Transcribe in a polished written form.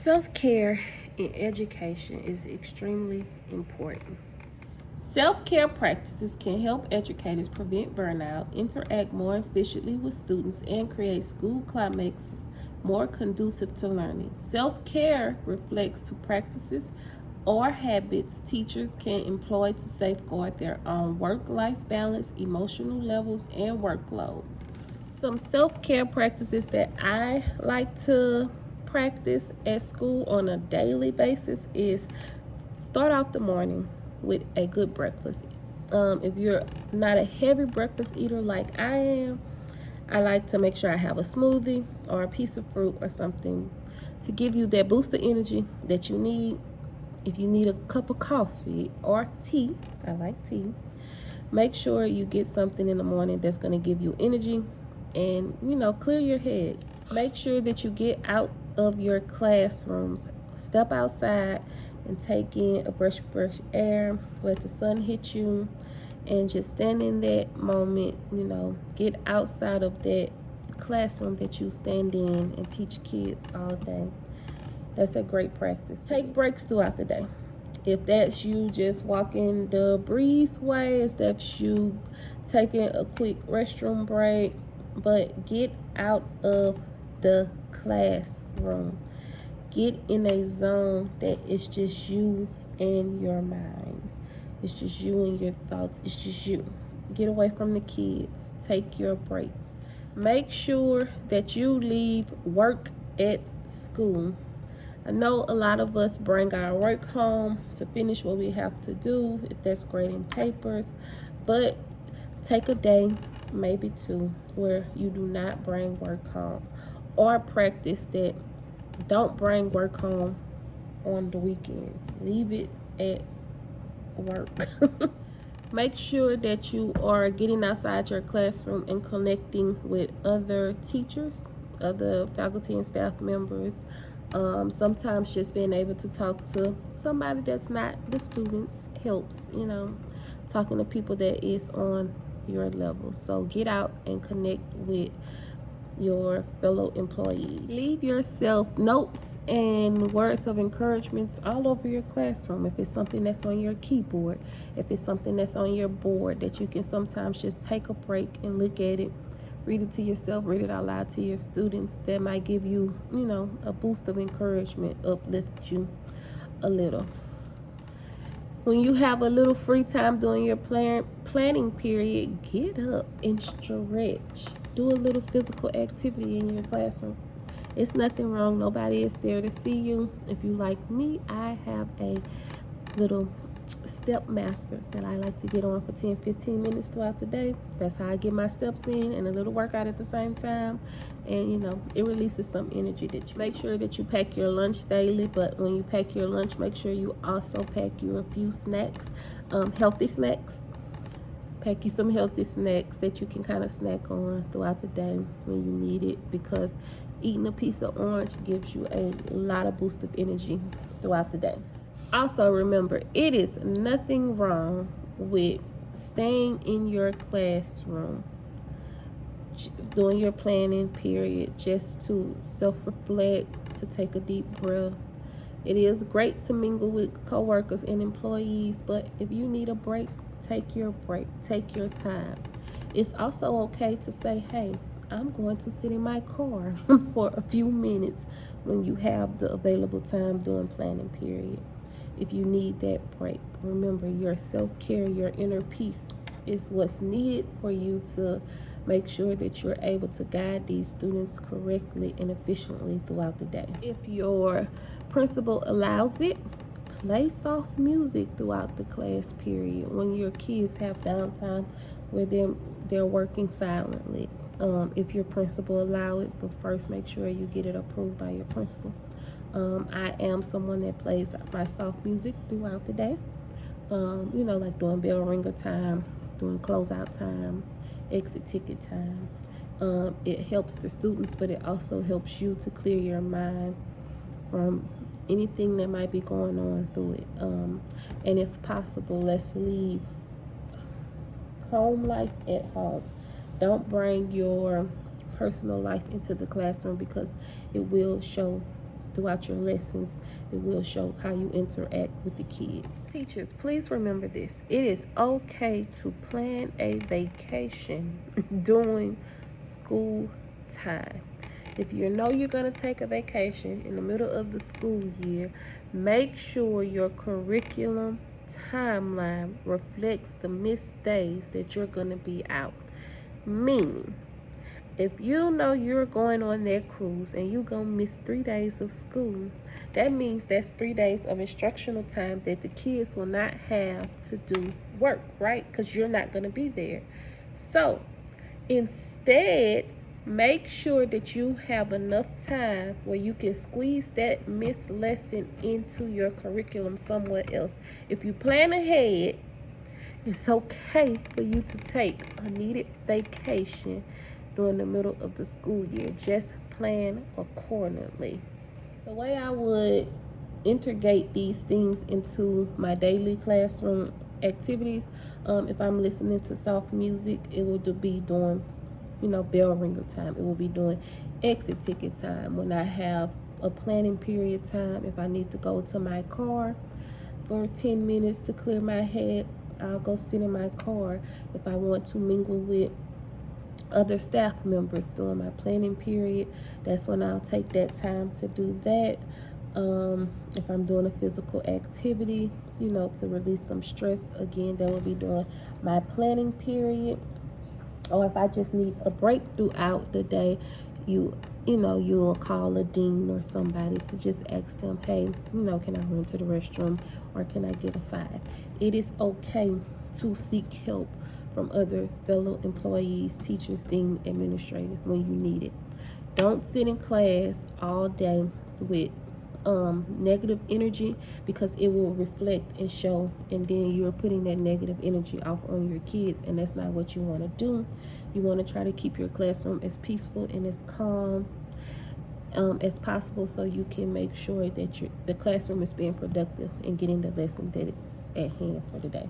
Self-care in education is extremely important. Self-care practices can help educators prevent burnout, interact more efficiently with students, and create school climates more conducive to learning. Self-care reflects to practices or habits teachers can employ to safeguard their own work-life balance, emotional levels, and workload. Some self-care practices that I like to practice at school on a daily basis is start off the morning with a good breakfast. If you're not a heavy breakfast eater like I am, I like to make sure I have a smoothie or a piece of fruit or something to give you that boost of energy that you need. If you need a cup of coffee or tea, I like tea, make sure you get something in the morning that's going to give you energy and, clear your head. Make sure that you get out of your classrooms, step outside and take in a breath of fresh air, let the sun hit you, and just stand in that moment, get outside of that classroom that you stand in and teach kids all day. That's a great practice. Take breaks throughout the day. If that's you just walking the breezeway, if that's you taking a quick restroom break, but get out of the classroom. Get in a zone that is just you and your mind. It's just you and your thoughts. It's just you. Get away from the kids. Take your breaks. Make sure that you leave work at school. I know a lot of us bring our work home to finish what we have to do, if that's grading papers, but take a day, maybe two, where you do not bring work home, or practice that don't bring work home on the weekends. Leave it at work. Make sure that you are getting outside your classroom and connecting with other teachers, other faculty and staff members. Sometimes just being able to talk to somebody that's not the students helps, talking to people that is on your level. So get out and connect with your fellow employees. Leave yourself notes and words of encouragement all over your classroom. If it's something that's on your keyboard, if it's something that's on your board that you can sometimes just take a break and look at it, read it to yourself, read it out loud to your students. That might give you, a boost of encouragement, uplift you a little. When you have a little free time during your planning period, get up and stretch. Do a little physical activity in your classroom. It's nothing wrong. Nobody is there to see you. If you like me, I have a little step master that I like to get on for 10-15 minutes throughout the day. That's how I get my steps in and a little workout at the same time. And it releases some energy that you make sure that you pack your lunch daily. But when you pack your lunch, make sure you also pack you a few snacks, healthy snacks. Pack you some healthy snacks that you can kind of snack on throughout the day when you need it, because eating a piece of orange gives you a lot of boost of energy throughout the day. Also remember, it is nothing wrong with staying in your classroom during your planning period just to self-reflect, to take a deep breath. It is great to mingle with coworkers and employees, but if you need a break, take your break, take your time. It's also okay to say, hey, I'm going to sit in my car for a few minutes when you have the available time during planning period. If you need that break, remember, your self-care, your inner peace is what's needed for you to make sure that you're able to guide these students correctly and efficiently throughout the day. If your principal allows it, play soft music throughout the class period when your kids have downtime where they're working silently. If your principal allow it, but first make sure you get it approved by your principal. I am someone that plays my soft music throughout the day. Like during bell ringer time, during closeout time, exit ticket time. It helps the students, but it also helps you to clear your mind from anything that might be going on through it. And if possible, let's leave home life at home. Don't bring your personal life into the classroom, because it will show throughout your lessons. It will show how you interact with the kids. Teachers, please remember this. It is okay to plan a vacation during school time. If you know you're going to take a vacation in the middle of the school year, make sure your curriculum timeline reflects the missed days that you're going to be out. Meaning, if you know you're going on that cruise and you're going to miss 3 days of school, that means that's 3 days of instructional time that the kids will not have to do work, right? Because you're not going to be there. So instead, make sure that you have enough time where you can squeeze that missed lesson into your curriculum somewhere else. If you plan ahead, it's okay for you to take a needed vacation during the middle of the school year. Just plan accordingly. The way I would integrate these things into my daily classroom activities, if I'm listening to soft music, it would be during, bell ringer time. It will be during exit ticket time. When I have a planning period time, if I need to go to my car for 10 minutes to clear my head, I'll go sit in my car. If I want to mingle with other staff members during my planning period, that's when I'll take that time to do that. If I'm doing a physical activity, to release some stress, again, that will be during my planning period. Or if I just need a break throughout the day, you'll call a dean or somebody to just ask them, hey, can I run to the restroom, or can I get a 5? It is okay to seek help from other fellow employees, teachers, dean, administrators when you need it. Don't sit in class all day with negative energy, because it will reflect and show, and then you're putting that negative energy off on your kids, and that's not what you want to do. You want to try to keep your classroom as peaceful and as calm as possible, so you can make sure that the classroom is being productive and getting the lesson that it's at hand for the day.